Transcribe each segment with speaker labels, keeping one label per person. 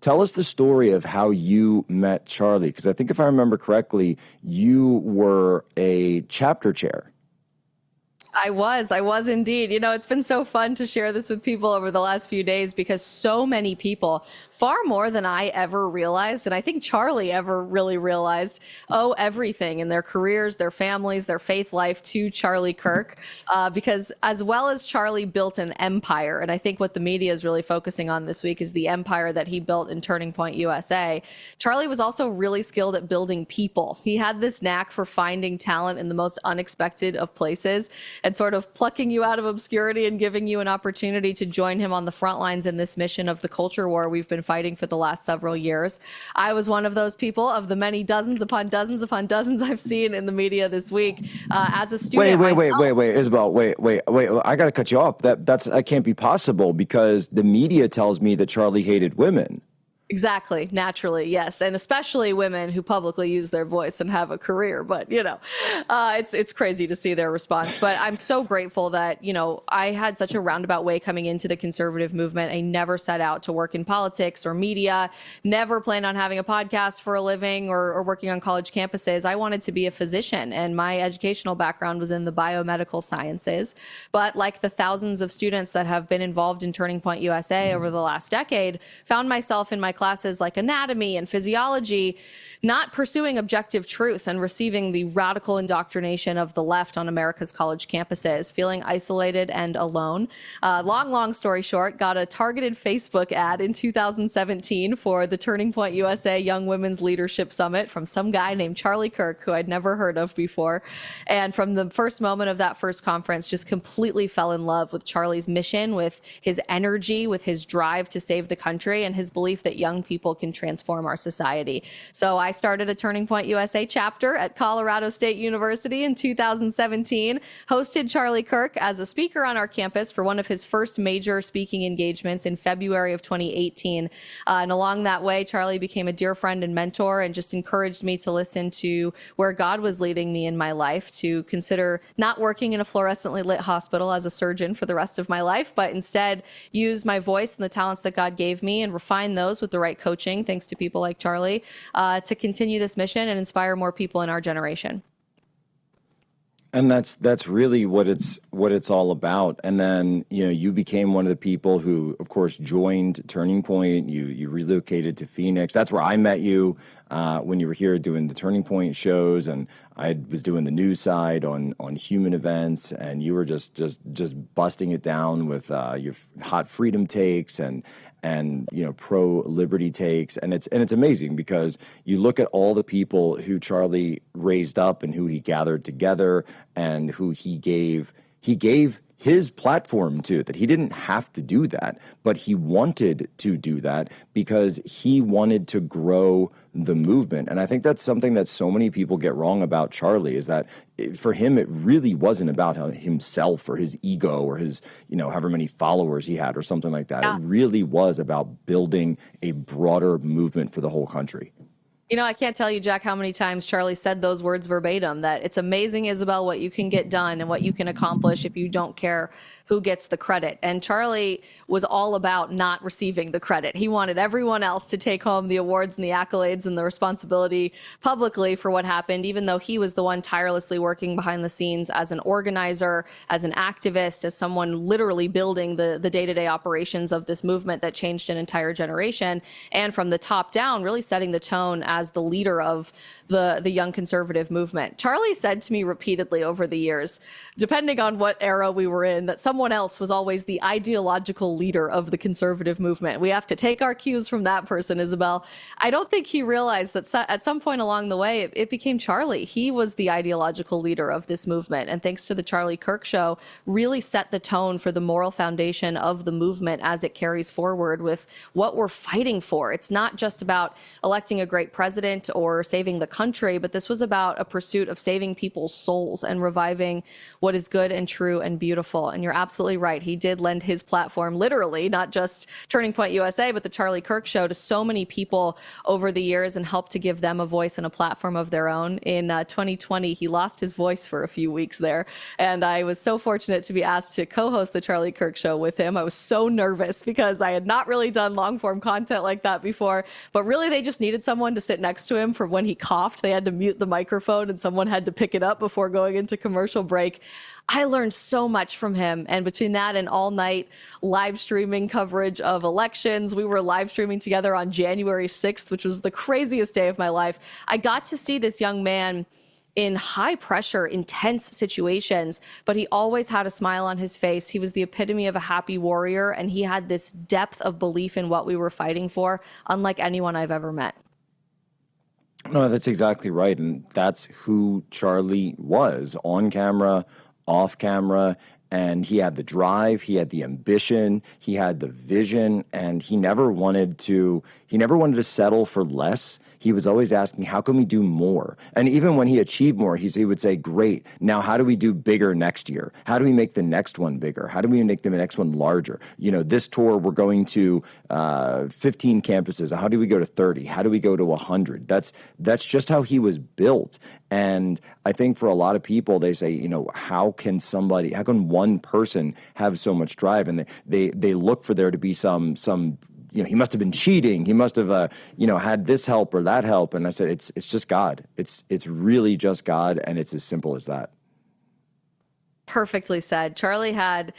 Speaker 1: Tell us the story of how you met Charlie, because I think if I remember correctly, you were a chapter chair.
Speaker 2: I was indeed. You know, it's been so fun to share this with people over the last few days because so many people, far more than I ever realized, and I think Charlie ever really realized, owe everything in their careers, their families, their faith life to Charlie Kirk. Because as well as Charlie built an empire, and I think what the media is really focusing on this week is the empire that he built in Turning Point USA, Charlie was also really skilled at building people. He had this knack for finding talent in the most unexpected of places and sort of plucking you out of obscurity and giving you an opportunity to join him on the front lines in this mission of the culture war we've been fighting for the last several years. I was one of those people of the many dozens upon dozens upon dozens I've seen in the media this week. As a student,
Speaker 1: Wait, Isabel, wait. I got to cut you off. That can't be possible because the media tells me that Charlie hated women.
Speaker 2: Exactly. Naturally, yes. And especially women who publicly use their voice and have a career. But, you know, it's crazy to see their response. But I'm so grateful that, you know, I had such a roundabout way coming into the conservative movement. I never set out to work in politics or media, never planned on having a podcast for a living or working on college campuses. I wanted to be a physician, and my educational background was in the biomedical sciences. But like the thousands of students that have been involved in Turning Point USA over the last decade, found myself in my classes like anatomy and physiology, not pursuing objective truth and receiving the radical indoctrination of the left on America's college campuses, feeling isolated and alone. Long story short, got a targeted Facebook ad in 2017 for the Turning Point USA Young Women's Leadership Summit from some guy named Charlie Kirk, who I'd never heard of before. And from the first moment of that first conference, just completely fell in love with Charlie's mission, with his energy, with his drive to save the country, and his belief that young people can transform our society. So I started a Turning Point USA chapter at Colorado State University in 2017, hosted Charlie Kirk as a speaker on our campus for one of his first major speaking engagements in February of 2018. And along that way, Charlie became a dear friend and mentor and just encouraged me to listen to where God was leading me in my life, to consider not working in a fluorescently lit hospital as a surgeon for the rest of my life, but instead use my voice and the talents that God gave me and refine those with the right coaching, thanks to people like Charlie, to continue this mission and inspire more people in our generation.
Speaker 1: And that's really what it's all about. And then, you know, you became one of the people who, of course, joined Turning Point. You relocated to Phoenix. That's where I met you when you were here doing the Turning Point shows, and I was doing the news side on human events, and you were just busting it down with your hot freedom takes and you know, pro liberty takes, and it's amazing because you look at all the people who Charlie raised up and who he gathered together and who he gave his platform to, that he didn't have to do that, but he wanted to do that because he wanted to grow the movement. And I think that's something that so many people get wrong about Charlie, is that for him, it really wasn't about himself or his ego or his, you know, however many followers he had or something like that. Yeah. It really was about building a broader movement for the whole country.
Speaker 2: You know, I can't tell you, Jack, how many times Charlie said those words verbatim, that it's amazing, Isabel, what you can get done and what you can accomplish if you don't care who gets the credit. And Charlie was all about not receiving the credit. He wanted everyone else to take home the awards and the accolades and the responsibility publicly for what happened, even though he was the one tirelessly working behind the scenes as an organizer, as an activist, as someone literally building the day-to-day operations of this movement that changed an entire generation. And from the top down, really setting the tone as the leader of the young conservative movement. Charlie said to me repeatedly over the years, depending on what era we were in, that someone else was always the ideological leader of the conservative movement. We have to take our cues from that person, Isabel. I don't think he realized that at some point along the way, it became Charlie. He was the ideological leader of this movement. And thanks to the Charlie Kirk Show, really set the tone for the moral foundation of the movement as it carries forward with what we're fighting for. It's not just about electing a great president president or saving the country, but this was about a pursuit of saving people's souls and reviving what is good and true and beautiful. And you're absolutely right. He did lend his platform, literally, not just Turning Point USA, but the Charlie Kirk Show, to so many people over the years and helped to give them a voice and a platform of their own. In 2020, he lost his voice for a few weeks there. And I was so fortunate to be asked to co-host the Charlie Kirk Show with him. I was so nervous because I had not really done long form content like that before, but really they just needed someone to sit next to him for when he coughed. They had to mute the microphone and someone had to pick it up before going into commercial break. I learned so much from him. And between that and all night live streaming coverage of elections, we were live streaming together on January 6th, which was the craziest day of my life. I got to see this young man in high pressure, intense situations, but he always had a smile on his face. He was the epitome of a happy warrior, and he had this depth of belief in what we were fighting for, unlike anyone I've ever met.
Speaker 1: No, that's exactly right. And that's who Charlie was, on camera, off camera. And he had the drive, he had the ambition, he had the vision, and he never wanted to settle for less. He was always asking, how can we do more? And even when he achieved more, he would say, great, now how do we do bigger next year? How do we make the next one bigger? How do we make the next one larger? You know, this tour, we're going to 15 campuses. How do we go to 30? How do we go to 100? That's just how he was built. And I think for a lot of people, they say, you know, how can one person have so much drive? And they look for there to be some, you know, he must have been cheating. He must have, you know, had this help or that help. And I said, it's just God. It's really just God. And it's as simple as that.
Speaker 2: Perfectly said. Charlie had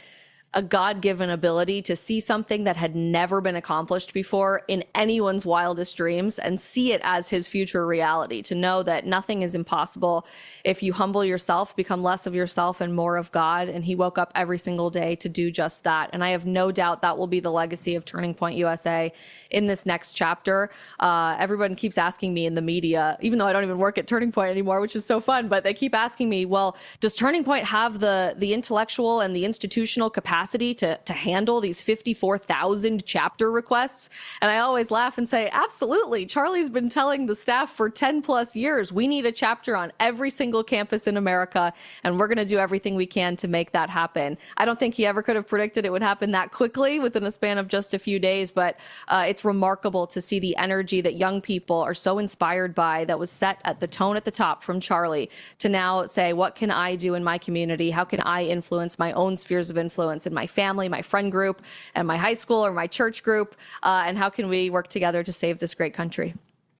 Speaker 2: a God-given ability to see something that had never been accomplished before in anyone's wildest dreams and see it as his future reality, to know that nothing is impossible if you humble yourself, become less of yourself and more of God. And he woke up every single day to do just that. And I have no doubt that will be the legacy of Turning Point USA in this next chapter. Everyone keeps asking me in the media, even though I don't even work at Turning Point anymore, which is so fun, but they keep asking me, well, does Turning Point have the intellectual and the institutional capacity to handle these 54,000 chapter requests? And I always laugh and say, absolutely. Charlie's been telling the staff for 10 plus years, we need a chapter on every single campus in America, and we're going to do everything we can to make that happen. I don't think he ever could have predicted it would happen that quickly within a span of just a few days, but it's remarkable to see the energy that young people are so inspired by, that was set at the tone at the top from Charlie, to now say, what can I do in my community? How can I influence my own spheres of influence in my family, my friend group, and my high school or my church group? And how can we work together to save this great country?